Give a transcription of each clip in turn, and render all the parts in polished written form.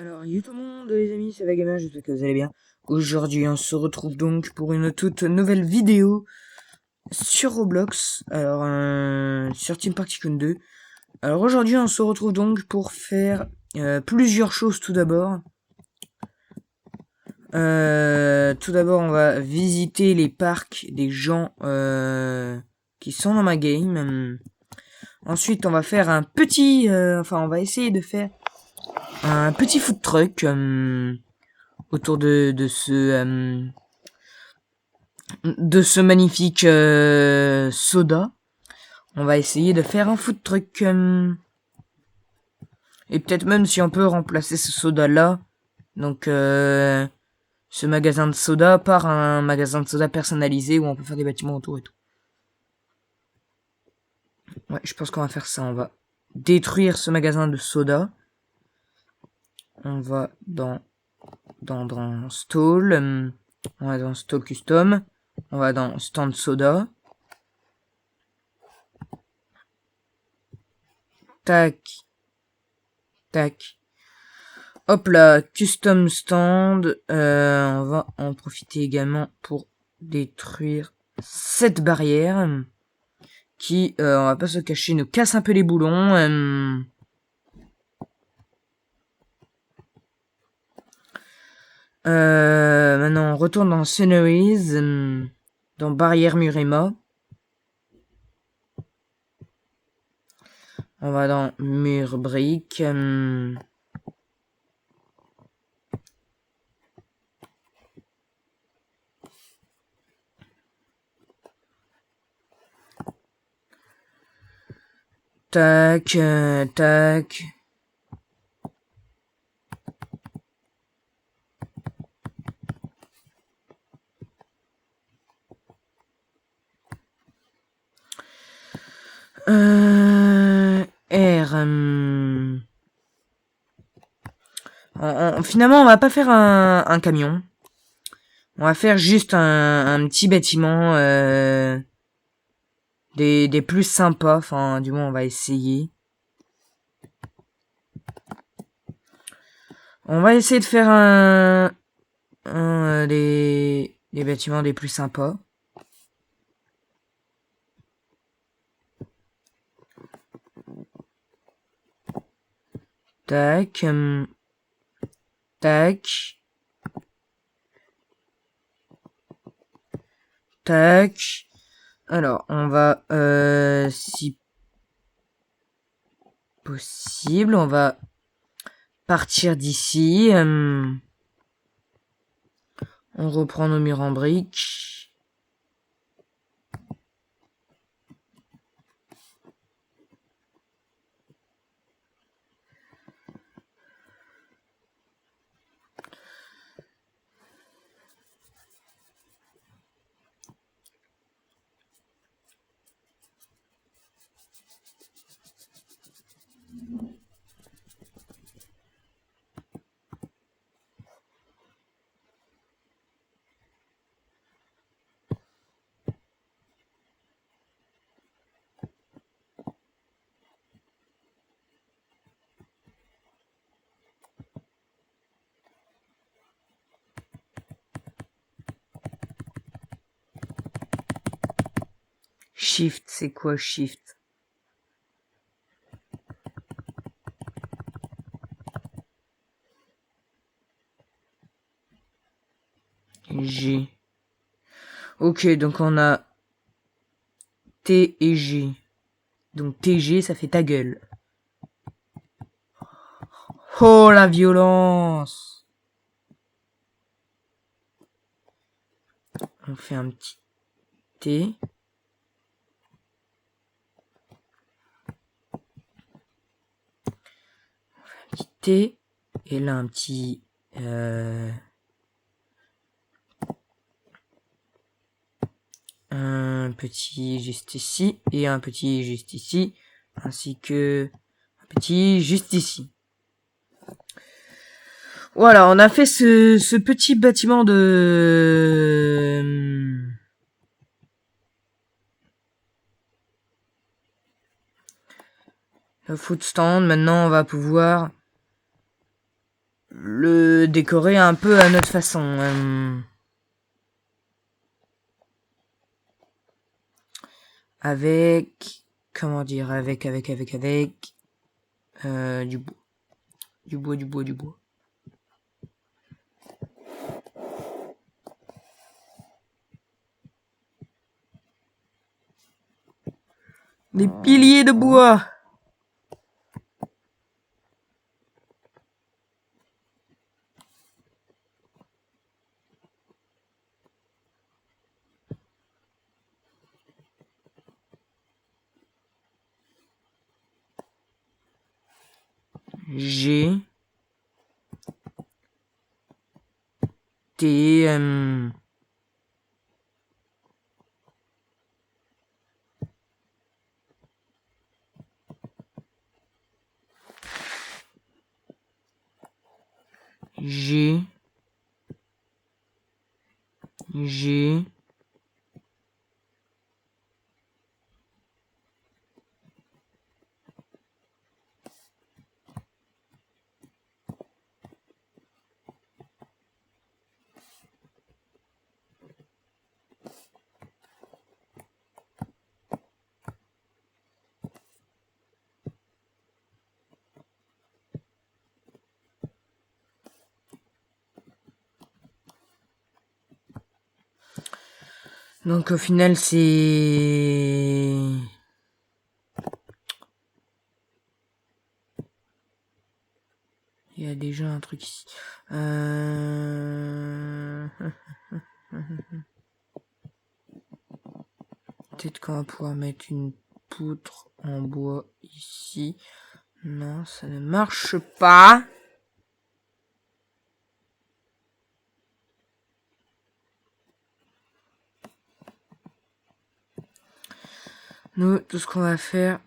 Alors, yo tout le monde les amis, c'est Vagamin, j'espère que vous allez bien. Aujourd'hui, on se retrouve donc pour une toute nouvelle vidéo sur Roblox, alors sur Team Party 2. Alors aujourd'hui, on se retrouve donc pour faire plusieurs choses tout d'abord. Tout d'abord, on va visiter les parcs des gens qui sont dans ma game. Ensuite, on va faire un petit... on va essayer de faire un petit food truck autour de ce magnifique soda. On va essayer de faire un food truck. Et peut-être même si on peut remplacer ce soda-là, donc ce magasin de soda, par un magasin de soda personnalisé où on peut faire des bâtiments autour et tout. Ouais, je pense qu'on va faire ça. On va détruire ce magasin de soda. On va dans stall. On va dans stall custom. On va dans stand soda. Tac. Tac. Hop là, custom stand. On va en profiter également pour détruire cette barrière qui, on va pas se cacher, nous casse un peu les boulons. Maintenant, on retourne dans Sceneries, dans Barrière Murema. On va dans Mur Brique. Tac, tac. R. Finalement, on va pas faire un camion. On va faire juste un petit bâtiment des plus sympas. Enfin, du moins, on va essayer. On va essayer de faire des bâtiments des plus sympas. Tac. Tac. Tac. Alors, on va, si possible, on va partir d'ici. On reprend nos murs en briques. Shift, c'est quoi shift? G. Ok, donc on a T et G. Donc TG, ça fait ta gueule. Oh, la violence! On fait un petit T. Un petit T. Et là, un petit... un petit juste ici. Et un petit juste ici. Ainsi que... un petit juste ici. Voilà, on a fait ce petit bâtiment de food stand. Maintenant, on va pouvoir le décorer un peu à notre façon. Avec, comment dire, avec du bois. Du bois. Des piliers de bois. G T G Donc au final c'est... Il y a déjà un truc ici. Peut-être qu'on va pouvoir mettre une poutre en bois ici. Non, ça ne marche pas. Nous, tout ce qu'on va faire...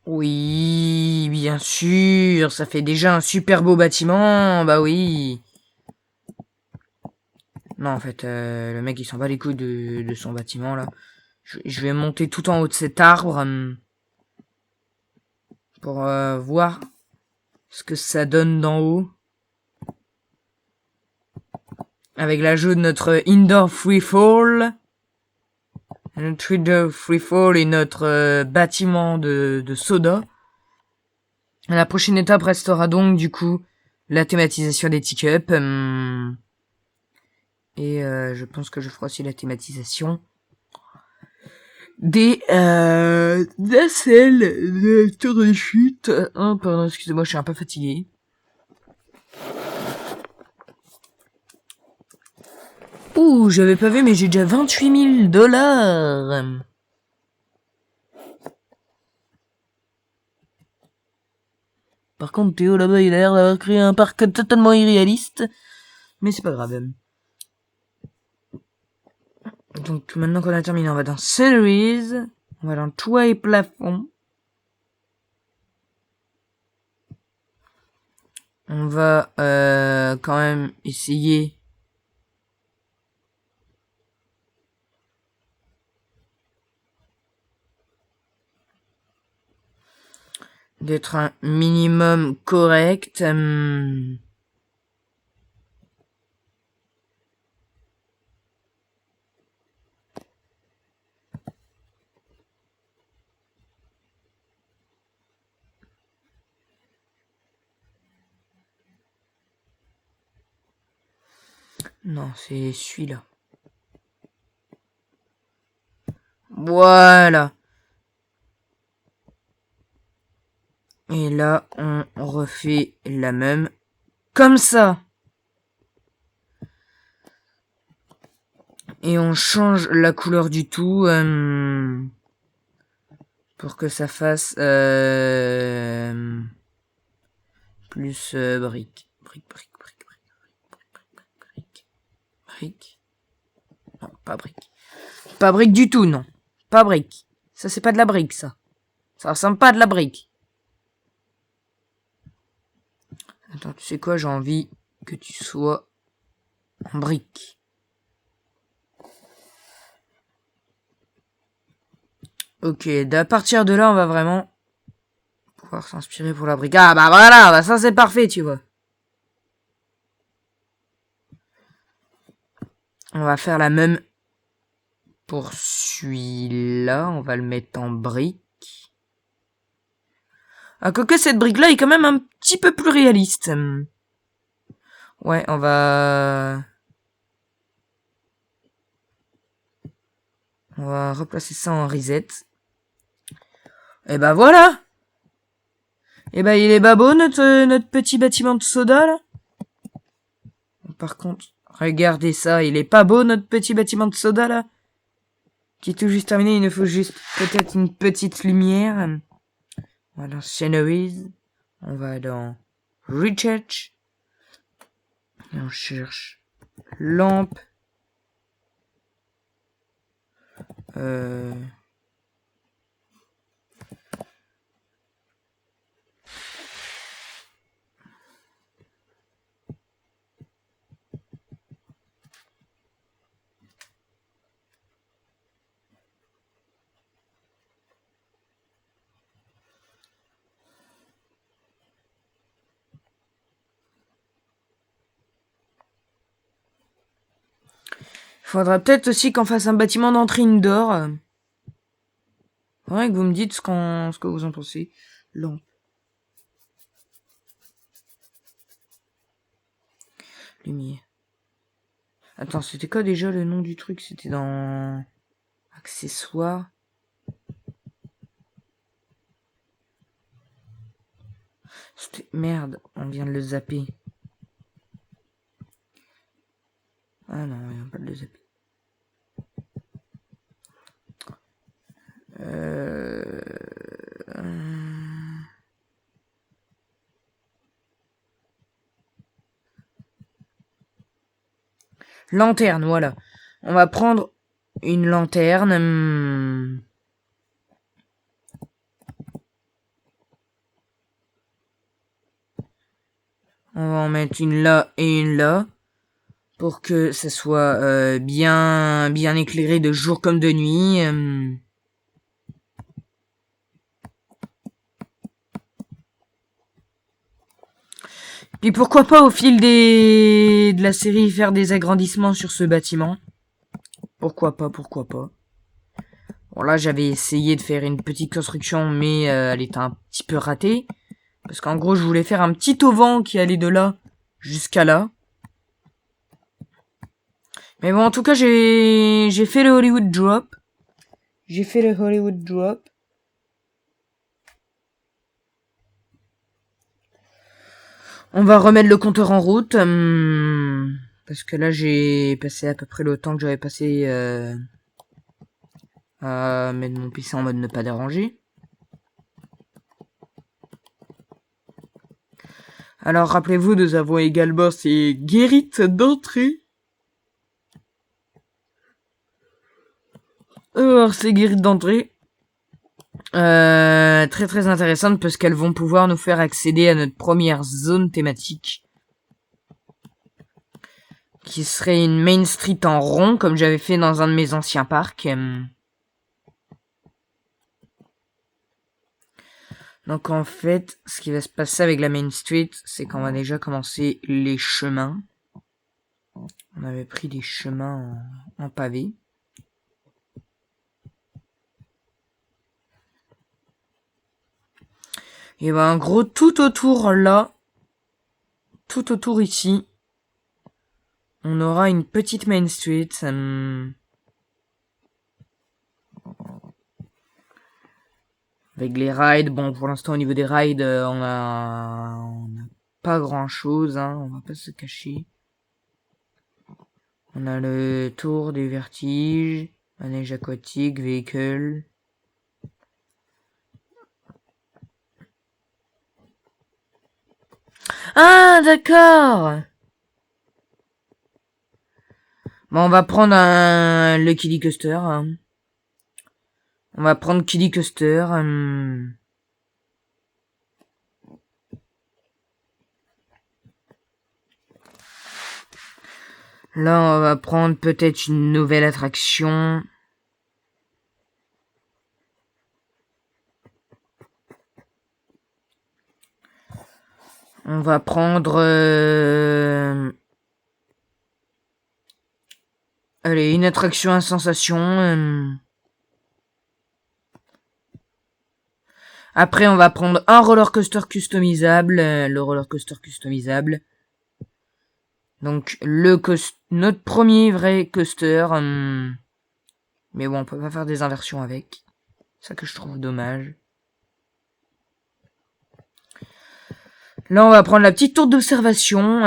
Oui, bien sûr, ça fait déjà un super beau bâtiment, bah oui. Non, en fait, le mec, il s'en bat les couilles de son bâtiment, là. Je vais monter tout en haut de cet arbre pour voir ce que ça donne d'en haut. Avec l'ajout de notre Indoor Freefall. Notre Indoor Freefall et notre bâtiment de soda. La prochaine étape restera donc, du coup, la thématisation des teacups. Et je pense que je ferai aussi la thématisation des nacelles de tour de chute. Pardon, excusez-moi, je suis un peu fatigué. Ouh, j'avais pas vu, mais j'ai déjà 28 000 $. Par contre, Théo, là-bas, il a l'air d'avoir créé un parc totalement irréaliste. Mais c'est pas grave. Donc, maintenant qu'on a terminé, on va dans Sceneries. On va dans Toit et plafond. On va quand même essayer d'être un minimum correct. Non, c'est celui-là. Voilà. Et là, on refait la même. Comme ça. Et on change la couleur du tout. Pour que ça fasse plus brique. Brique. Non, pas brique. Pas brique du tout, non. Pas brique. Ça, c'est pas de la brique, ça. Ça ressemble pas à de la brique. Attends, tu sais quoi, j'ai envie que tu sois en brique. Ok, à partir de là, on va vraiment pouvoir s'inspirer pour la brique. Ah bah voilà, bah ça c'est parfait, tu vois. On va faire la même pour celui-là. On va le mettre en brique. Ah, quoique cette brique-là est quand même un petit peu plus réaliste. Ouais, on va replacer ça en reset. Et bah voilà. Et bah il est pas beau notre petit bâtiment de soda là. Par contre, regardez ça, il est pas beau notre petit bâtiment de soda là. Qui est tout juste terminé, il nous faut juste peut-être une petite lumière. On va dans Sceneries. On va dans Research. Et on cherche lampe. Faudra peut-être aussi qu'on fasse un bâtiment d'entrée indoor. Faudrait que vous me dites ce que vous en pensez. Lampe. Lumière. Attends, c'était quoi déjà le nom du truc? C'était dans accessoires. Merde, on vient de le zapper. Ah non, on vient pas de le zapper. Lanterne, voilà. On va prendre une lanterne. On va en mettre une là et une là. Pour que ça soit bien éclairé de jour comme de nuit. Puis pourquoi pas au fil de la série faire des agrandissements sur ce bâtiment. Pourquoi pas. Bon là j'avais essayé de faire une petite construction mais elle était un petit peu ratée. Parce qu'en gros je voulais faire un petit auvent qui allait de là jusqu'à là. Mais bon en tout cas j'ai fait le Hollywood Drop. On va remettre le compteur en route. Parce que là j'ai passé à peu près le temps que j'avais passé à mettre mon PC en mode ne pas déranger. Alors rappelez-vous, nous avons également ces guérites d'entrée. Alors ces guérites d'entrée, très intéressantes parce qu'elles vont pouvoir nous faire accéder à notre première zone thématique. Qui serait une Main Street en rond, comme j'avais fait dans un de mes anciens parcs. Donc en fait, ce qui va se passer avec la Main Street, c'est qu'on va déjà commencer les chemins. On avait pris des chemins en pavé. Et ben en gros, tout autour là, tout autour ici, on aura une petite Main Street. Avec les rides, bon pour l'instant au niveau des rides, on a pas grand chose, hein, on va pas se cacher. On a le tour des vertiges, manège aquatique, véhicule. Ah d'accord. Bon on va prendre un Lucky Coaster. Hein. On va prendre Kiddy Coaster. Là, on va prendre peut-être une nouvelle attraction. On va prendre... Allez, une attraction à sensation. Après, on va prendre un roller coaster customisable. Le roller coaster customisable. Donc, notre premier vrai coaster. Mais bon, on peut pas faire des inversions avec. C'est ça que je trouve dommage. Là, on va prendre la petite tour d'observation.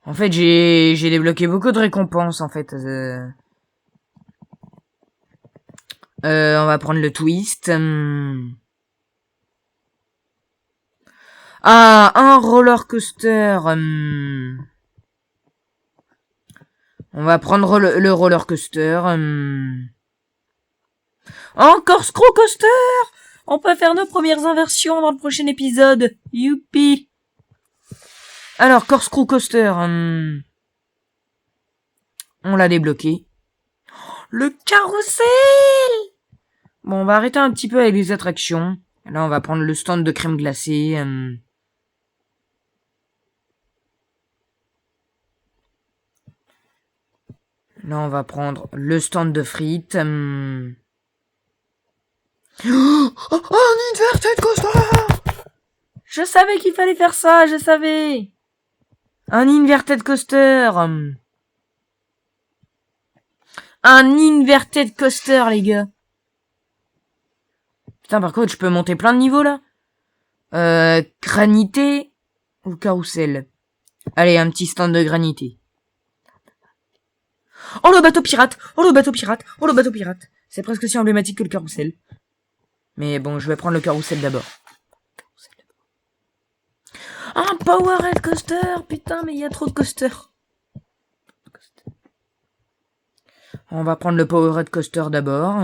En fait, j'ai débloqué beaucoup de récompenses, en fait. On va prendre le twist. Ah, un roller coaster. On va prendre le roller coaster. Encore Screw Coaster. On peut faire nos premières inversions dans le prochain épisode. Youpi. Alors, Corkscrew Coaster. On l'a débloqué. Le carrousel. Bon, on va arrêter un petit peu avec les attractions. Là, on va prendre le stand de crème glacée. Là, on va prendre le stand de frites. Oh, un inverted coaster. Je savais qu'il fallait faire ça, je savais. Un inverted coaster. Un inverted coaster, les gars. Putain, par contre, je peux monter plein de niveaux, là. Granité ou carrousel. Allez, un petit stand de granité. Oh, le bateau pirate. Oh, le bateau pirate. Oh, le bateau pirate. C'est presque aussi emblématique que le carrousel. Mais bon, je vais prendre le carrousel d'abord. Un Powerhead coaster. Putain, mais il y a trop de coasters. On va prendre le Powerhead coaster d'abord.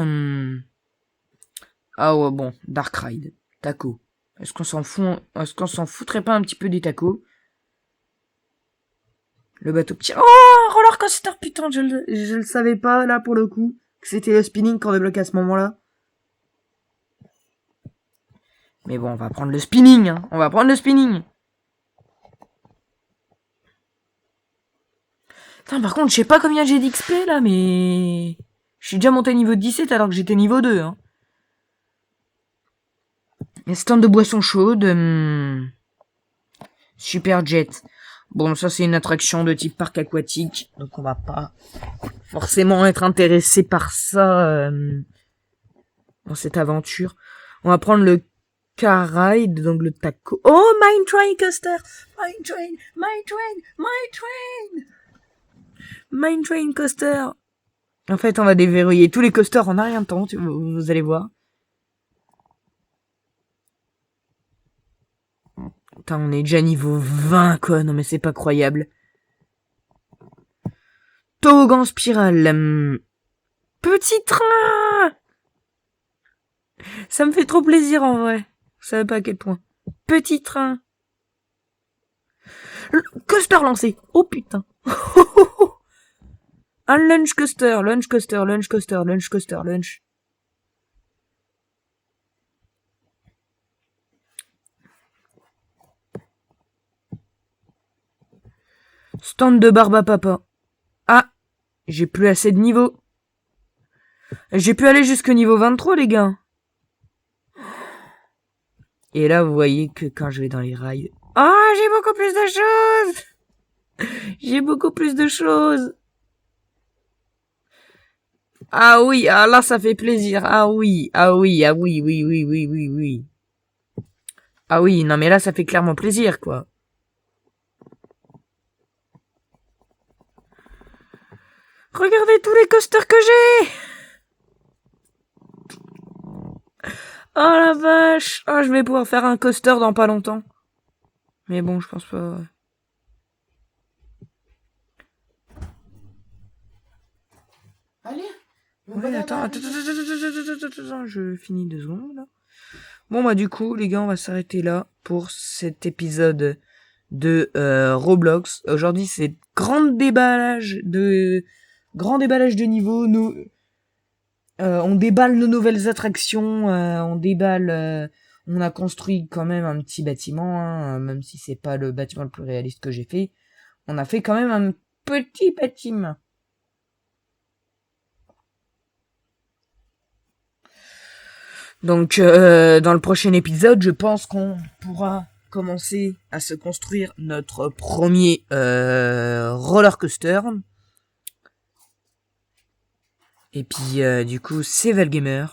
Ah ouais, bon, Dark Ride. Taco. Est-ce qu'on s'en fout? Est-ce qu'on s'en foutrait pas un petit peu des tacos? Le bateau petit. Oh, roller coaster, putain, je le savais pas, là, pour le coup. Que c'était le spinning qu'on débloquait à ce moment-là. Mais bon, on va prendre le spinning, hein. On va prendre le spinning. Putain, par contre, je sais pas combien j'ai d'XP, là, mais... Je suis déjà monté niveau 17 alors que j'étais niveau 2, hein. Les stands de boissons chaudes. Super Jet. Bon, ça, c'est une attraction de type parc aquatique. Donc, on va pas forcément être intéressé par ça dans cette aventure. On va prendre le car ride, donc le taco. Oh, Mine Train Coaster. Mine Train, Mine Train, Mine Train. Mine Train Coaster. En fait, on va déverrouiller tous les coasters en rien de temps, vous allez voir. Putain, on est déjà niveau 20, quoi. Non, mais c'est pas croyable. Toboggan spirale. Petit train. Ça me fait trop plaisir, en vrai. Vous savez pas à quel point. Petit train. Coaster lancé. Oh, putain. Un lunch coaster, lunch coaster, lunch coaster, lunch coaster, lunch. Stand de barbe à papa. Ah, j'ai plus assez de niveau. J'ai pu aller jusqu'au niveau 23, les gars. Et là, vous voyez que quand je vais dans les rails... Ah, j'ai beaucoup plus de choses. J'ai beaucoup plus de choses. Ah oui, ah là, ça fait plaisir. Ah oui, ah oui, ah oui, oui, oui, oui, oui, oui. Ah oui, non mais là, ça fait clairement plaisir, quoi. Regardez tous les coasters que j'ai. Oh la vache. Ah, je vais pouvoir faire un coaster dans pas longtemps. Mais bon, je pense pas... Allez. Ouais, attends, je finis 2 secondes, là. Bon, bah, du coup, les gars, on va s'arrêter là pour cet épisode de Roblox. Aujourd'hui, c'est grand déballage de niveau. On déballe nos nouvelles attractions, on a construit quand même un petit bâtiment, hein, même si c'est pas le bâtiment le plus réaliste que j'ai fait. On a fait quand même un petit bâtiment. Donc, dans le prochain épisode, je pense qu'on pourra commencer à se construire notre premier roller coaster. Et puis, du coup, c'est Valgamer.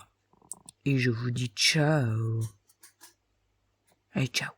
Et je vous dis ciao. Allez, ciao.